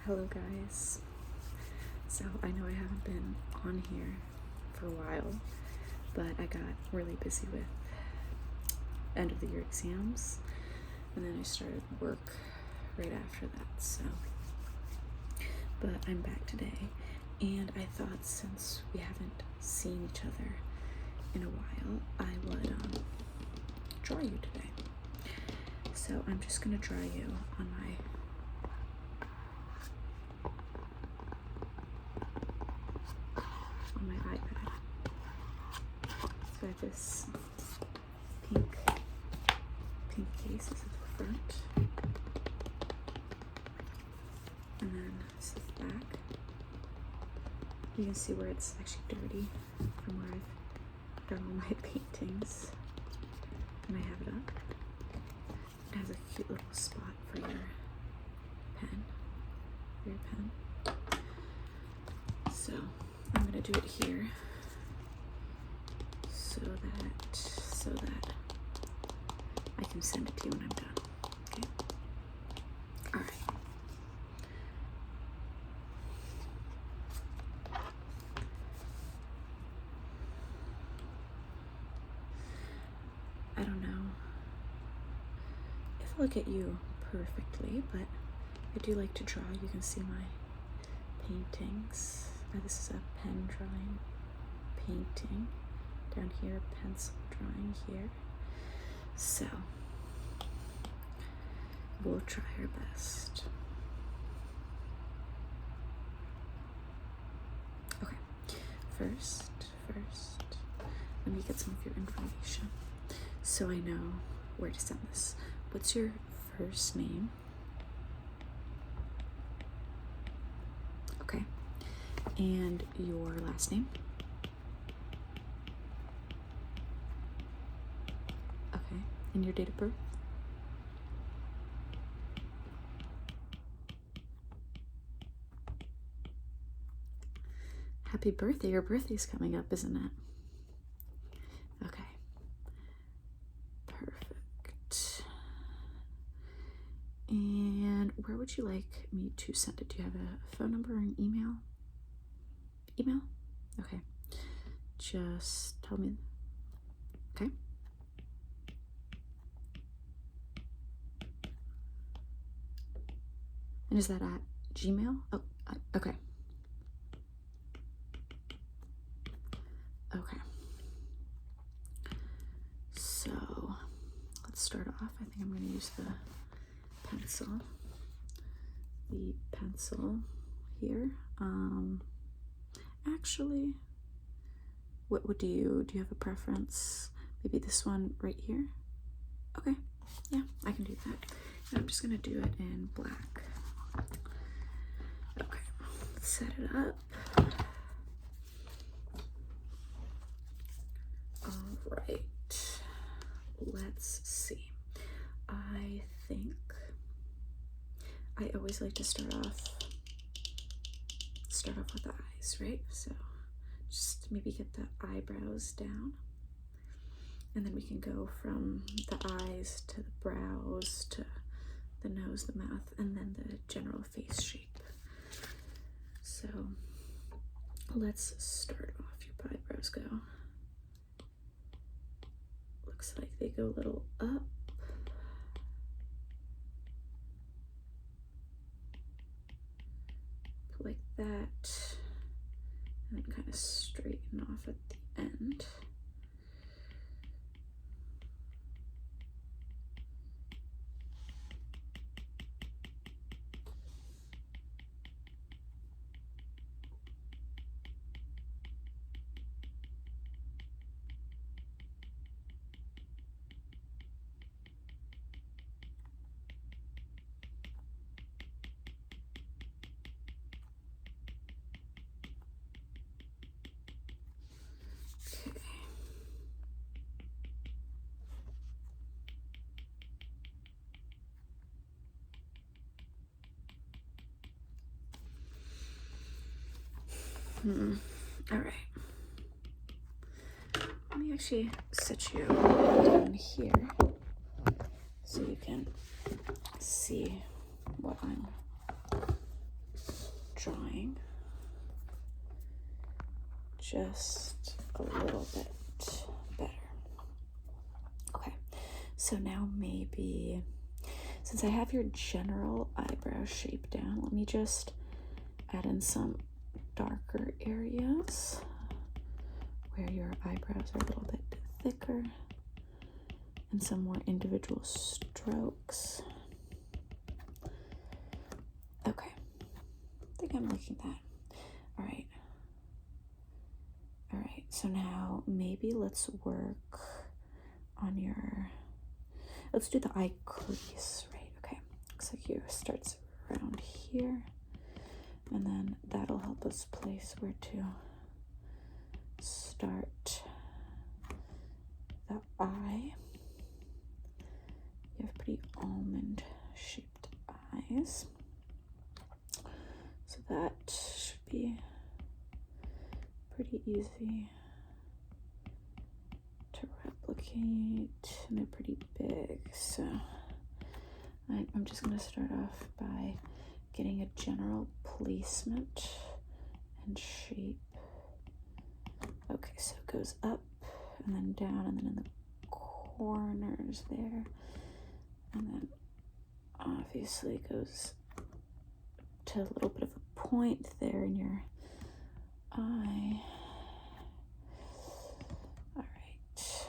Hello guys. So I know I haven't been on here for a while, but I got really busy with end of the year exams, and then I started work right after that. But I'm back today, and I thought since we haven't seen each other in a while, I would draw you today. So I'm just gonna draw you on my iPad. So I have this pink case at the front, and then this is the back. You can see where it's actually dirty from where I've done all my paintings, and I have it up. It has a cute little spot for your pen. So I'm gonna do it here so that I can send it to you when I'm done. Okay. All right. I don't know if I'll get you perfectly, but I do like to draw. You can see my paintings. This is a pen drawing painting. Down here, pencil drawing here. So we'll try our best. Okay, first, let me get some of your information so I know where to send this. What's your first name? Okay. And your last name? Okay. And your date of birth? Happy birthday. Your birthday's coming up, isn't it? Okay. Perfect. And where would you like me to send it? Do you have a phone number or an email? Email? Okay. Just tell me. Okay. And is that at Gmail? Oh, okay. Okay. So let's start off. I think I'm going to use the pencil. Here. Actually, what do you have a preference? Maybe this one right here? Okay, yeah, I can do that. And I'm just gonna do it in black. Okay, let's set it up. All right, let's see. I think I always like to start off with the eyes, right? So just maybe get the eyebrows down, and then we can go from the eyes to the brows to the nose, the mouth, and then the general face shape. So let's start off. Your eyebrows go. Looks like they go a little up. Like that, and then kind of straighten off at the end. All right. Let me actually sit you down here so you can see what I'm drawing just a little bit better. Okay, so now maybe, since I have your general eyebrow shape down, let me just add in some darker areas where your eyebrows are a little bit thicker and some more individual strokes. Okay, I think I'm liking that. All right, so now maybe let's work on let's do the eye crease, right? Okay, looks like you starts around here, and then that'll help us place where to start the eye. You have pretty almond shaped eyes, so that should be pretty easy to replicate, and they're pretty big. So I'm just going to start off by getting a general placement and shape. Okay, so it goes up and then down, and then in the corners there, and then obviously it goes to a little bit of a point there in your eye. All right.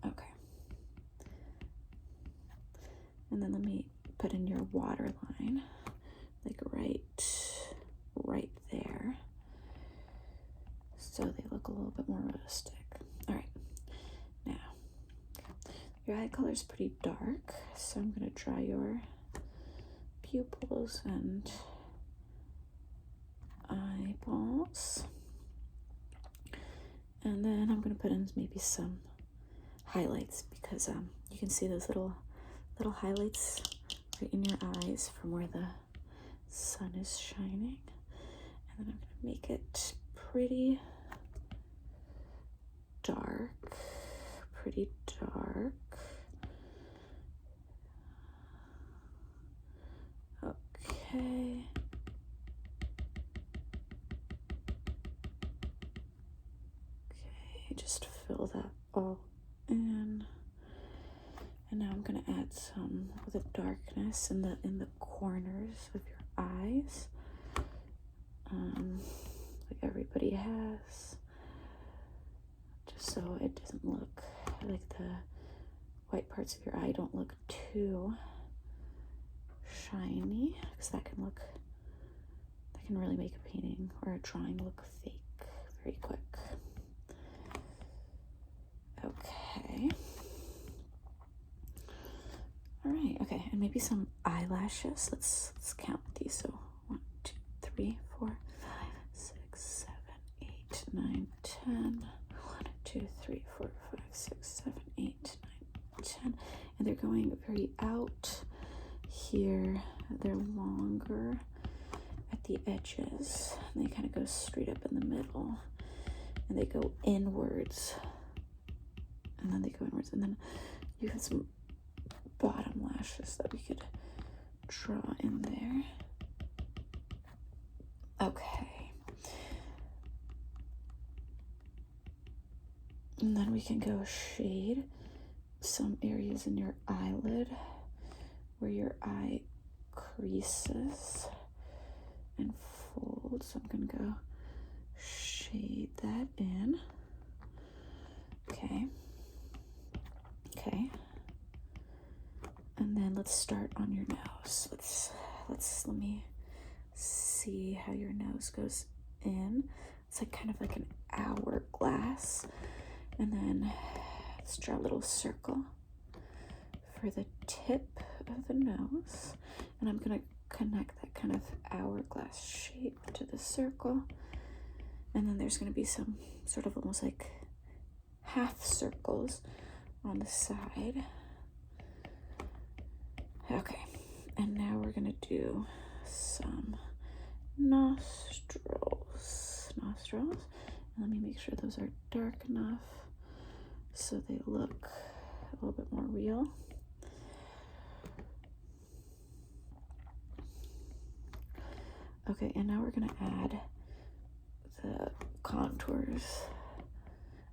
Okay. And then let me put in your waterline, like right there, so they look a little bit more realistic. All right. Now, your eye color is pretty dark, so I'm going to draw your pupils and eyeballs, and then I'm going to put in maybe some highlights, because you can see those little highlights right in your eyes from where the sun is shining, and then I'm going to make it pretty dark. Okay. Just fill that all in. And now I'm gonna add some of the darkness in the corners of your eyes, like everybody has, just so it doesn't look like the white parts of your eye don't look too shiny, because that can really make a painting or a drawing look fake very quick. Okay. All right. Okay, and maybe some eyelashes. Let's count these. So 1, 2, 3, 4, 5, 6, 7, 8, 9, 10. 1, 2, 3, 4, 5, 6, 7, 8, 9, 10. And they're going very out here. They're longer at the edges. And they kind of go straight up in the middle. And they go inwards. And then they go inwards. And then you have some bottom lashes that we could draw in there. Okay. And then we can go shade some areas in your eyelid where your eye creases and folds. So I'm gonna go shade that in. Okay. And then let's start on your nose. Let me see how your nose goes in. It's like kind of like an hourglass. And then let's draw a little circle for the tip of the nose. And I'm gonna connect that kind of hourglass shape to the circle. And then there's gonna be some sort of almost like half circles on the side. Okay, and now we're gonna do some nostrils. And let me make sure those are dark enough so they look a little bit more real. Okay, and now we're gonna add the contours.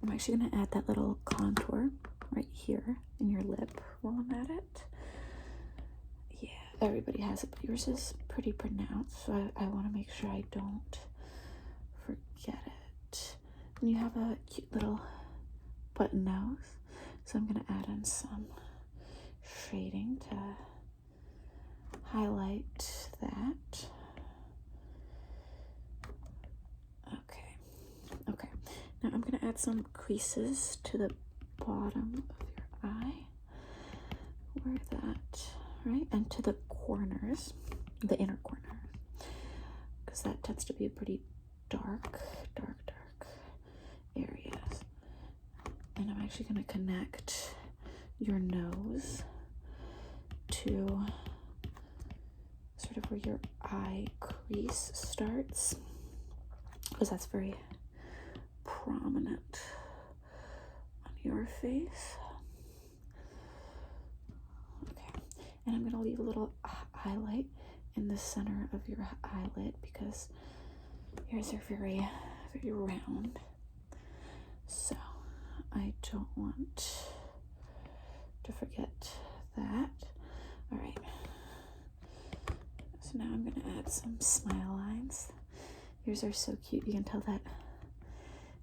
I'm actually gonna add that little contour right here in your lip while I'm at it. Yeah, everybody has it, but yours is pretty pronounced, so I want to make sure I don't forget it. And you have a cute little button nose, so I'm gonna add in some shading to highlight that. Okay, now I'm gonna add some creases to the bottom of your eye, where that, right, and to the corners, the inner corner, because that tends to be a pretty dark areas. And I'm actually gonna connect your nose to sort of where your eye crease starts, because that's very prominent on your face. Okay, and I'm gonna leave a little highlight in the center of your eyelid because yours are very round, so I don't want to forget that. All right, so now I'm gonna add some smile lines. Yours are so cute. You can tell that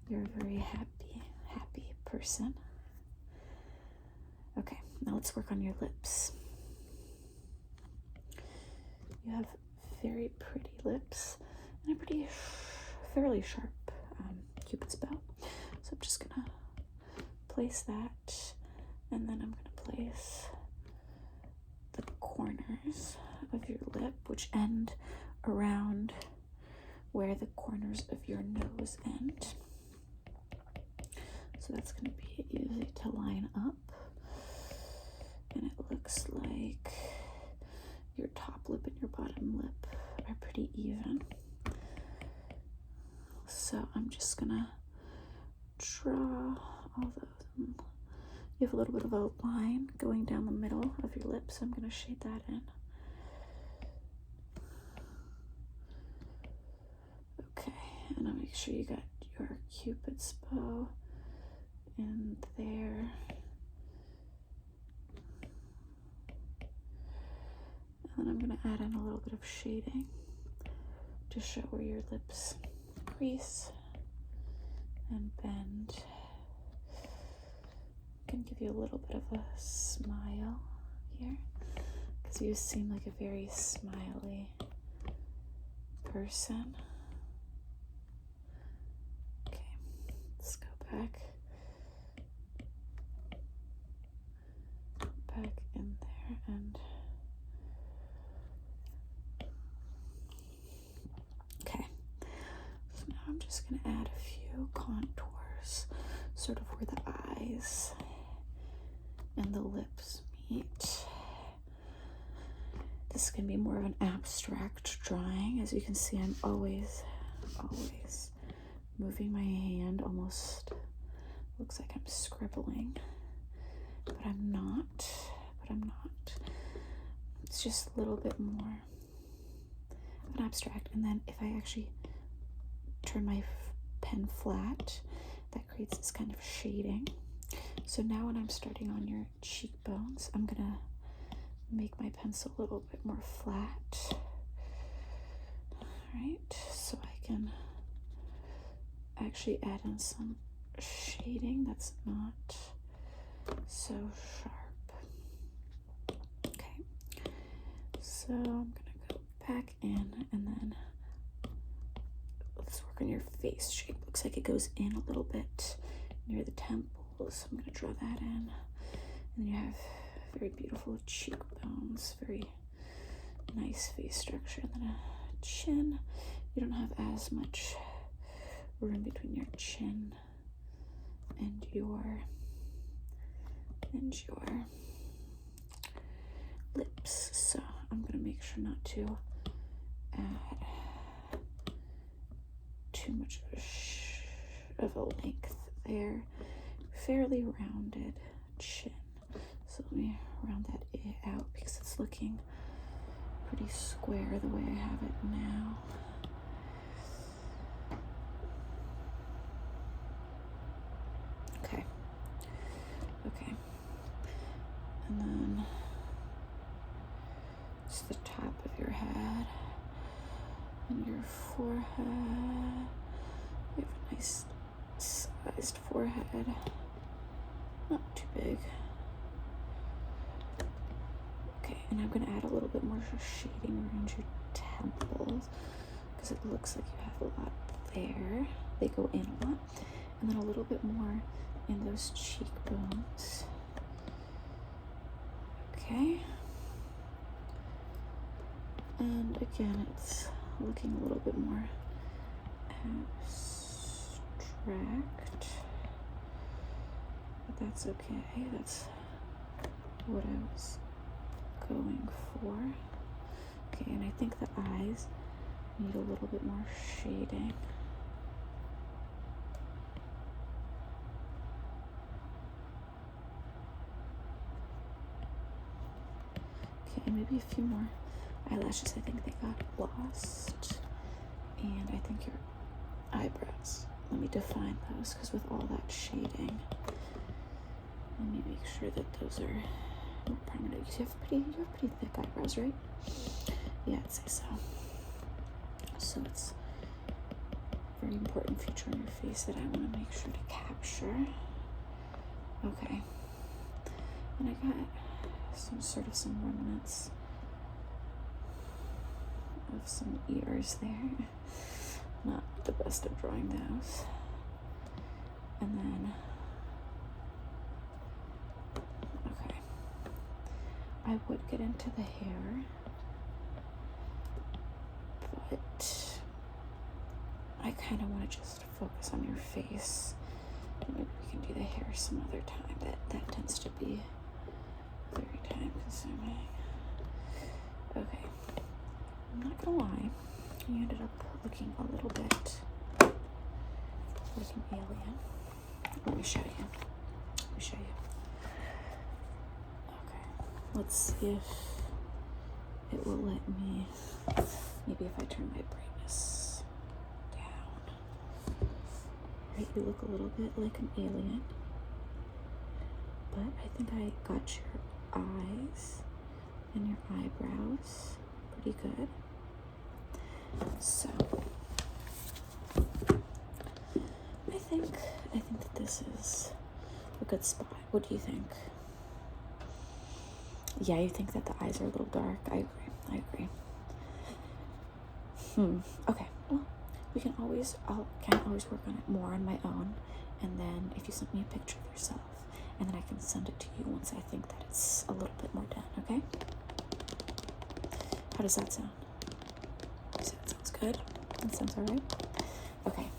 you're a very happy person. Okay, now let's work on your lips. You have very pretty lips and a fairly sharp Cupid's bow. So I'm just gonna place that, and then I'm gonna place the corners of your lip, which end around where the corners of your nose end. So that's going to be easy to line up, and it looks like your top lip and your bottom lip are pretty even. So I'm just gonna draw all those. You have a little bit of a line going down the middle of your lip, so I'm gonna shade that in. Okay, and I'll make sure you got your Cupid's bow in there. And then I'm gonna add in a little bit of shading to show where your lips crease and bend. I can give you a little bit of a smile here because you seem like a very smiley person. Okay, let's go back in there, and okay, so now I'm just gonna add a few contours sort of where the eyes and the lips meet. This can be more of an abstract drawing. As you can see, I'm always moving my hand, almost looks like I'm scribbling, but I'm not. It's just a little bit more of an abstract. And then if I actually turn my pen flat, that creates this kind of shading. So now when I'm starting on your cheekbones, I'm gonna make my pencil a little bit more flat. All right, so I can actually add in some shading that's not so sharp. Okay, so I'm gonna go back in, and then let's work on your face shape. Looks like it goes in a little bit near the temples. So I'm gonna draw that in, and you have very beautiful cheekbones, very nice face structure, and then a chin. You don't have as much room between your chin and your lips, so I'm gonna make sure not to add too much of a length there. Fairly rounded chin, so let me round that out because it's looking pretty square the way I have it now. Okay. And then it's the top of your head and your forehead. You have a nice sized forehead, not too big. Okay, and I'm gonna add a little bit more shading around your temples because it looks like you have a lot there. They go in a lot. And then a little bit more in those cheekbones. Okay. And again, it's looking a little bit more abstract, but that's okay. That's what I was going for. Okay, and I think the eyes need a little bit more shading. Okay, maybe a few more eyelashes. I think they got lost. And I think your eyebrows. Let me define those, because with all that shading, let me make sure that those are more prominent. You have pretty thick eyebrows, right? Yeah, I'd say so. So it's a very important feature on your face that I want to make sure to capture. Okay. And I got some remnants of some ears there. Not the best at drawing those. And then, okay, I would get into the hair, but I kind of want to just focus on your face. Maybe we can do the hair some other time. That tends to be very time consuming. Okay, I'm not gonna lie, you ended up looking a little bit like an alien. Let me show you. Okay, let's see if it will let me. Maybe if I turn my brightness down. Right, you look a little bit like an alien, but I think I got your eyes and your eyebrows pretty good. So I think that this is a good spot. What do you think? Yeah, you think that the eyes are a little dark. I agree. Okay, well, I can always work on it more on my own, and then if you send me a picture of yourself, and then I can send it to you once I think that it's a little bit more done, okay? How does that sound? That sounds good. That sounds all right. Okay,